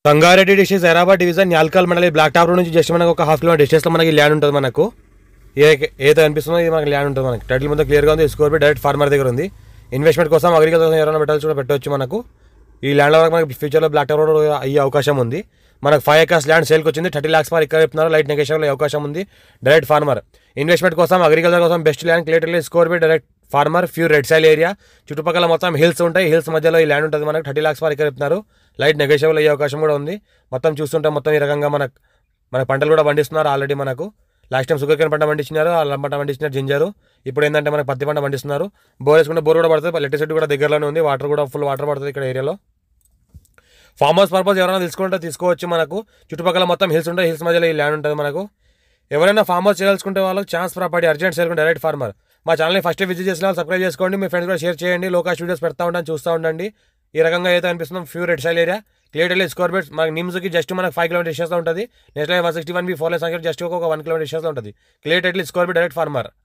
Sangareddy district Zaheerabad division Nyalkal మండలి black top road నుంచి just మనకు ఒక హాఫ్ కిలోమీటర్ డిస్టెన్స్లో మనకి ల్యాండ్ ఉంటుంది. మనకు ఏదైతే అనిపిస్తుందో ఇది మనకి ల్యాండ్ ఉంటుంది. మనకి టైటిల్ మొత్తం క్లియర్గా ఉంది. స్కోర్ బి డైరెక్ట్ ఫార్మర్ దగ్గర ఉంది. ఇన్వెస్ట్మెంట్ కోసం అగ్రికల్చర్ కోసం ఎవరైనా పెట్టాల్సి కూడా పెట్టవచ్చు. మనకు ఈ ల్యాండ్ వరకు మనకి ఫ్యూచర్లో బ్లాక్ టాప్ రోడ్ అయ్యే అవకాశం ఉంది. మనకు 5 acres ల్యాండ్ సేల్కి వచ్చింది. 30 lakhs మరి ఇక్కడ చెప్తున్నారు. లైట్ నెగోషియబుల్ అవకాశం ఉంది. డైరెక్ట్ ఫార్మర్ ఇన్వెస్ట్మెంట్ కోసం అగ్రికల్చర్ కోసం best land clearly score be direct farmer pure red soil area. చుట్టుపక్కల మొత్తం హిల్స్ ఉంటాయి. హిల్స్ మధ్యలో ఈ ల్యాండ్ ఉంటుంది. మనకు 30 lakhs వరకు ఇక్కడ చెప్తున్నారు. లైట్ నెగోషియబుల్ అయ్యే అవకాశం కూడా ఉంది. మొత్తం చూస్తుంటే మొత్తం ఈ రకంగా మన పంటలు కూడా పండిస్తున్నారు. ఆల్రెడీ మనకు లాస్ట్ టైం షుగర్ కేన్ పంట పండించినారు, అల్లం పంట పండించినారు, జింజరు. ఇప్పుడు ఏంటంటే మనకు పత్తి పంట పండిస్తున్నారు. బోర్ వేసుకుంటే బోర్ కూడా పడుతుంది. ఎలక్ట్రిసిటీ కూడా దగ్గరలోనే ఉంది. వాటర్ కూడా ఫుల్ వాటర్ పడుతుంది ఇక్కడ ఏరియాలో. ఫార్మ్ హౌస్ పర్పస్ ఎవరైనా తీసుకుంటే తీసుకోవచ్చు. మనకు చుట్టుపక్కల మొత్తం హిల్స్ ఉంటాయి. హిల్స్ మధ్యలో ఈ ల్యాండ్ ఉంటుంది. మనకు ఎవరైనా ఫార్మ్ హౌస్ చేయాల్సుకుంటే వాళ్ళకి chance property urgent sale direct farmer. మా ఛానల్ని ఫస్ట్ విజిట్ చేసిన వాళ్ళు సబ్స్క్రైబ్ చేసుకోండి. మీ ఫ్రెండ్స్ కూడా షేర్ చేయండి. లో కాస్ట్ వీడియోస్ పెడతా ఉంటాను, చూస్తూ ఉండండి. ఈ రకంగా అయితే అనిపిస్తుంది pure red soil area. Clearly score beds మనకి నిమ్స్కి జస్ట్ మనకు 5 kilometers డిస్టెన్స్లో ఉంటుంది. నేషనల్ 161B 4 లైన్ సంఖ్య జస్ట్ ఒక 1 kilometer డిస్టెన్స్లో ఉంటుంది. Clearly score bed direct farmer.